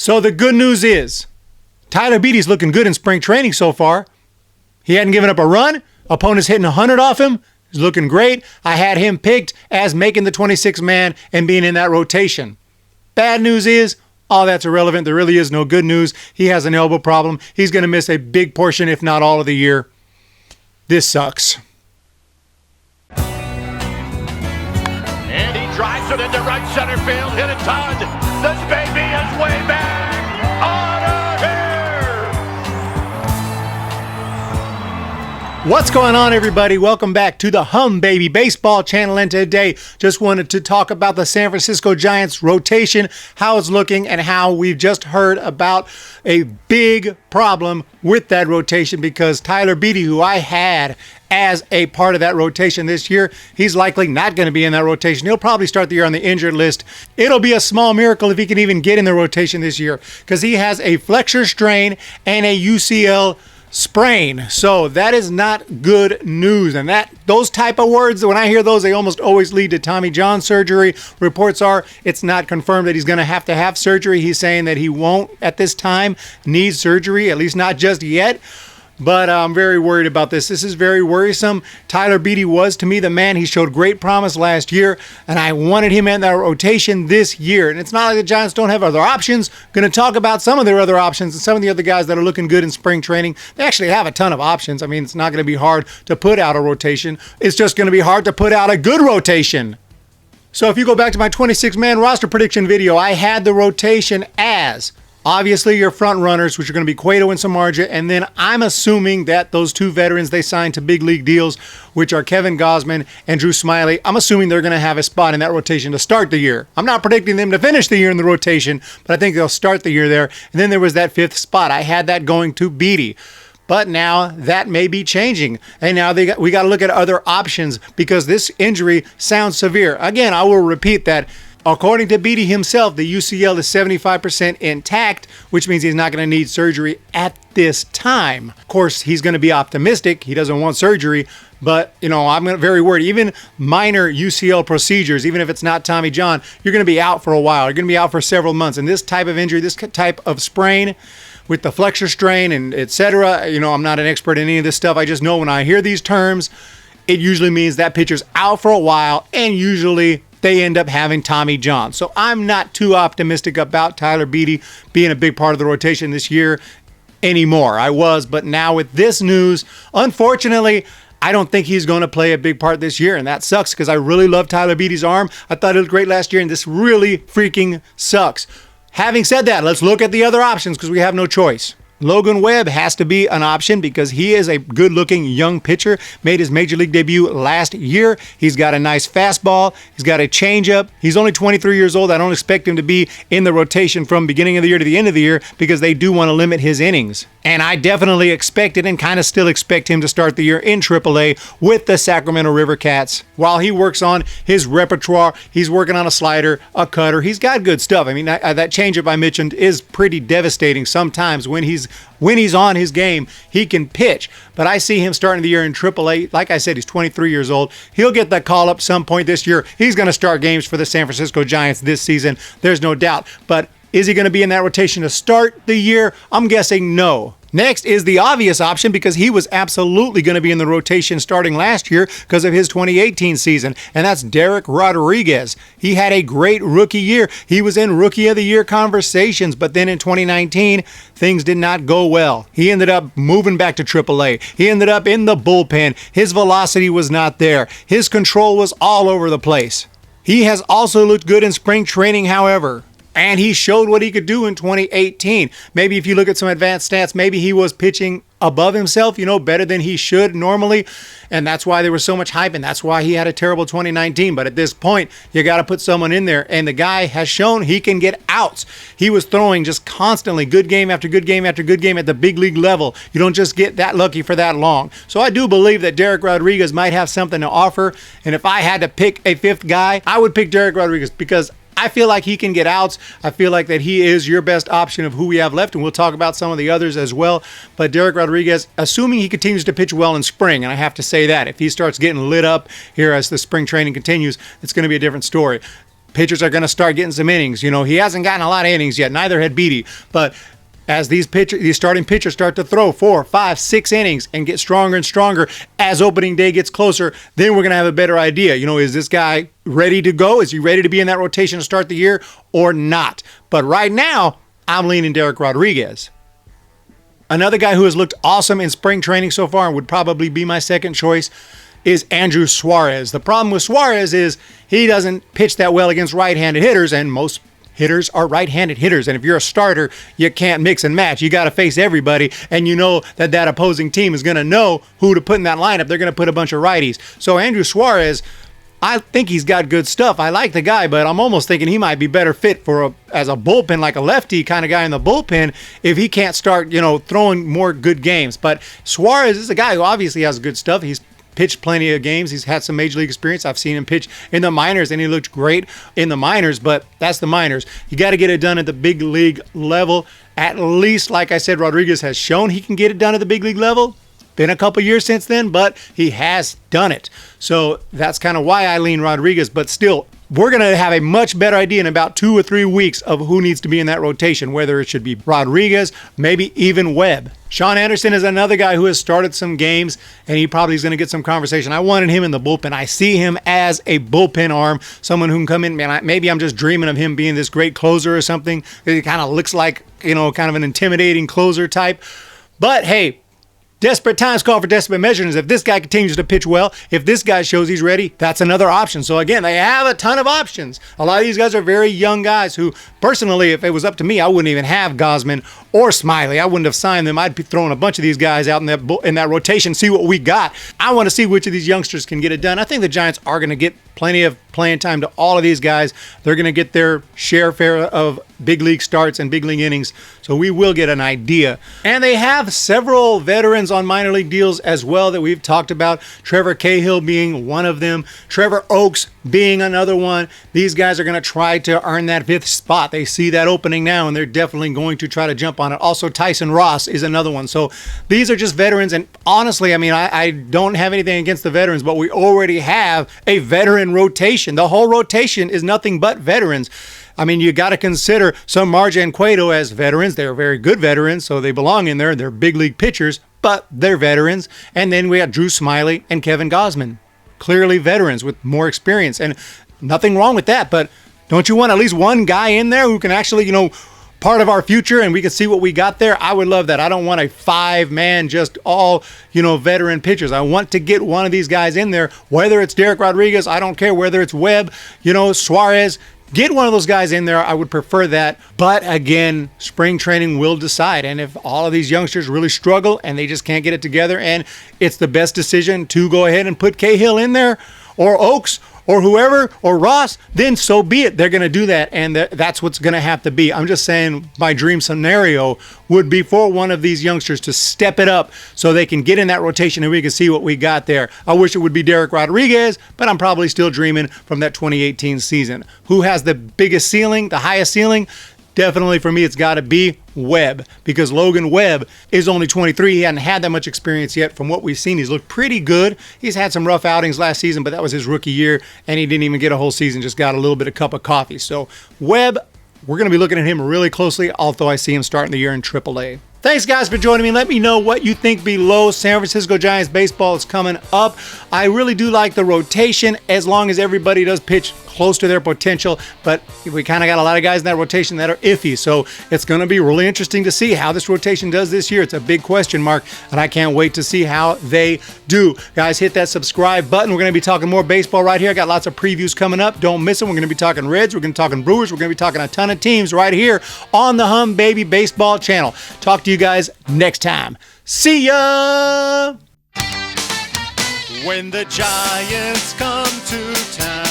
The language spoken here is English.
So the good news is Tyler Beede's looking good in spring training so far. He hadn't given up a run. Opponents hitting 100 off him. He's looking great. I had him picked as making the 26th man and being in that rotation. Bad news is all that's irrelevant. There really is no good news. He has an elbow problem. He's going to miss a big portion, if not all of the year. This sucks. And he drives it into right center field. Hit it, Todd. This baby is way back. On a here. What's going on, everybody? Welcome back to the Humm Baby Baseball channel. And today, just wanted to talk about the San Francisco Giants rotation, how it's looking, and how we've just heard about a big problem with that rotation because Tyler Beede, who I had as a part of that rotation this year, he's likely not going to be in that rotation. He'll probably start the year on the injured list. It'll be a small miracle if he can even get in the rotation this year because he has a Flexor strain and a UCL Sprain. So that is not good news. And those type of words, when I hear those, they almost always lead to Tommy John surgery. Reports are it's not confirmed that he's going to have surgery. He's saying that he won't at this time need surgery, at least not just yet. But I'm very worried about this. This is very worrisome. Tyler Beede was, to me, the man. He showed great promise last year, and I wanted him in that rotation this year. And it's not like the Giants don't have other options. Going to talk about some of their other options and some of the other guys that are looking good in spring training. They actually have a ton of options. I mean, it's not going to be hard to put out a rotation. It's just going to be hard to put out a good rotation. So if you go back to my 26-man roster prediction video, I had the rotation as obviously your front runners, which are going to be Cueto and Samardzija, and then I'm assuming that those two veterans they signed to big league deals, which are Kevin Gausman and Drew Smyly, I'm assuming they're going to have a spot in that rotation to start the year. I'm not predicting them to finish the year in the rotation, but I think they'll start the year there. And then there was that fifth spot. I had that going to Beede. But now that may be changing. And now we got to look at other options because this injury sounds severe. Again, I will repeat that. According to Beede himself, the UCL is 75% intact, which means he's not going to need surgery at this time. Of course, he's going to be optimistic. He doesn't want surgery, but, I'm very worried. Even minor UCL procedures, even if it's not Tommy John, you're going to be out for a while. You're going to be out for several months. And this type of injury, this type of sprain with the Flexor strain and et cetera, I'm not an expert in any of this stuff. I just know when I hear these terms, it usually means that pitcher's out for a while, and usually they end up having Tommy John. So I'm not too optimistic about Tyler Beede being a big part of the rotation this year anymore. I was, but now with this news, unfortunately, I don't think he's going to play a big part this year, and that sucks because I really love Tyler Beede's arm. I thought it looked great last year, and this really freaking sucks. Having said that, let's look at the other options because we have no choice. Logan Webb has to be an option because he is a good-looking young pitcher. Made his major league debut last year. He's got a nice fastball. He's got a changeup. He's only 23 years old. I don't expect him to be in the rotation from beginning of the year to the end of the year because they do want to limit his innings. And I definitely expected and kind of still expect him to start the year in AAA with the Sacramento River Cats. While he works on his repertoire, he's working on a slider, a cutter. He's got good stuff. I mean, that changeup I mentioned is pretty devastating sometimes when he's on his game, he can pitch. But I see him starting the year in AAA. Like I said, he's 23 years old. He'll get that call up some point this year. He's going to start games for the San Francisco Giants this season. There's no doubt. But is he going to be in that rotation to start the year? I'm guessing no. Next is the obvious option because he was absolutely going to be in the rotation starting last year because of his 2018 season, and that's Dereck Rodriguez. He had a great rookie year. He was in Rookie of the Year conversations, but then in 2019, things did not go well. He ended up moving back to AAA. He ended up in the bullpen. His velocity was not there. His control was all over the place. He has also looked good in spring training, however. And he showed what he could do in 2018. Maybe if you look at some advanced stats, maybe he was pitching above himself, better than he should normally. And that's why there was so much hype, and that's why he had a terrible 2019. But at this point, you got to put someone in there. And the guy has shown he can get outs. He was throwing just constantly, good game after good game after good game at the big league level. You don't just get that lucky for that long. So I do believe that Dereck Rodriguez might have something to offer. And if I had to pick a fifth guy, I would pick Dereck Rodriguez because I feel like he can get outs. I feel like that he is your best option of who we have left, and we'll talk about some of the others as well. But Dereck Rodriguez, assuming he continues to pitch well in spring, and I have to say that, if he starts getting lit up here as the spring training continues, it's going to be a different story. pitchers are going to start getting some innings. You know, he hasn't gotten a lot of innings yet. Neither had Beede. But as these starting pitchers start to throw 4, 5, 6 innings and get stronger and stronger as opening day gets closer, then we're going to have a better idea. You know, is this guy ready to go? Is he ready to be in that rotation to start the year or not? But right now, I'm leaning Dereck Rodriguez. Another guy who has looked awesome in spring training so far and would probably be my second choice is Andrew Suarez. The problem with Suarez is he doesn't pitch that well against right-handed hitters, and most hitters are right-handed hitters. And if you're a starter, you can't mix and match. You got to face everybody, and you know that opposing team is going to know who to put in that lineup. They're going to put a bunch of righties. So Andrew Suarez, I think he's got good stuff. I like the guy, but I'm almost thinking he might be better fit for as a bullpen, like a lefty kind of guy in the bullpen, if he can't start, you know, throwing more good games. But Suarez is a guy who obviously has good stuff. He's pitched plenty of games. He's had some major league experience. I've seen him pitch in the minors, and he looked great in the minors, but that's the minors. You got to get it done at the big league level. At least, like I said, Rodriguez has shown he can get it done at the big league level. Been a couple years since then, but he has done it. So that's kind of why I lean Rodriguez, but still, we're going to have a much better idea in about 2 or 3 weeks of who needs to be in that rotation, whether it should be Rodriguez, maybe even Webb. Shaun Anderson is another guy who has started some games, and he probably is going to get some conversation. I wanted him in the bullpen. I see him as a bullpen arm, someone who can come in. Man, maybe I'm just dreaming of him being this great closer or something. He kind of looks like, you know, kind of an intimidating closer type. But hey, desperate times call for desperate measures. If this guy continues to pitch well, if this guy shows he's ready, that's another option. So again, they have a ton of options. A lot of these guys are very young guys who, personally, if it was up to me, I wouldn't even have Gausman or Smiley. I wouldn't have signed them. I'd be throwing a bunch of these guys out in that rotation, see what we got. I want to see which of these youngsters can get it done. I think the Giants are going to get plenty of playing time to all of these guys. They're going to get their share of big league starts and big league innings, so we will get an idea. And they have several veterans on minor league deals as well that we've talked about. Trevor Cahill being one of them. Trevor Oaks being another one. These guys are going to try to earn that 5th spot. They see that opening now, and they're definitely going to try to jump on it. Also, Tyson Ross is another one. So these are just veterans, and honestly, I mean, I don't have anything against the veterans, but we already have a veteran rotation. The whole rotation is nothing but veterans. I mean, you got to consider some Marja and Cueto as veterans. They're very good veterans, so they belong in there. They're big league pitchers, but they're veterans. And then we got Drew Smiley and Kevin Gausman. Clearly veterans with more experience, and nothing wrong with that. But don't you want at least one guy in there who can actually, you know, part of our future, and we can see what we got there? I would love that. I don't want a 5-man, just all, you know, veteran pitchers. I want to get one of these guys in there, whether it's Dereck Rodriguez, I don't care, whether it's Webb, you know, Suarez. Get one of those guys in there. I would prefer that. But again, spring training will decide. And if all of these youngsters really struggle and they just can't get it together, and it's the best decision to go ahead and put Cahill in there, or Oaks, or whoever, or Ross, then so be it. They're going to do that, and that's what's going to have to be. I'm just saying my dream scenario would be for one of these youngsters to step it up so they can get in that rotation and we can see what we got there. I wish it would be Dereck Rodriguez, but I'm probably still dreaming from that 2018 season. Who has the biggest ceiling, the highest ceiling? Definitely for me, it's got to be Webb, because Logan Webb is only 23. He hadn't had that much experience yet. From what we've seen, he's looked pretty good. He's had some rough outings last season, but that was his rookie year, and he didn't even get a whole season, just got a little bit of cup of coffee. So Webb, we're going to be looking at him really closely, although I see him starting the year in AAA. Thanks, guys, for joining me. Let me know what you think below. San Francisco Giants baseball is coming up. I really do like the rotation as long as everybody does pitch close to their potential, but we kind of got a lot of guys in that rotation that are iffy, so it's going to be really interesting to see how this rotation does this year. It's a big question mark, and I can't wait to see how they do. Guys, hit that subscribe button. We're going to be talking more baseball right here. I got lots of previews coming up. Don't miss them. We're going to be talking Reds. We're going to be talking Brewers. We're going to be talking a ton of teams right here on the Humm Baby Baseball channel. Talk to you guys next time. See ya! When the Giants come to town.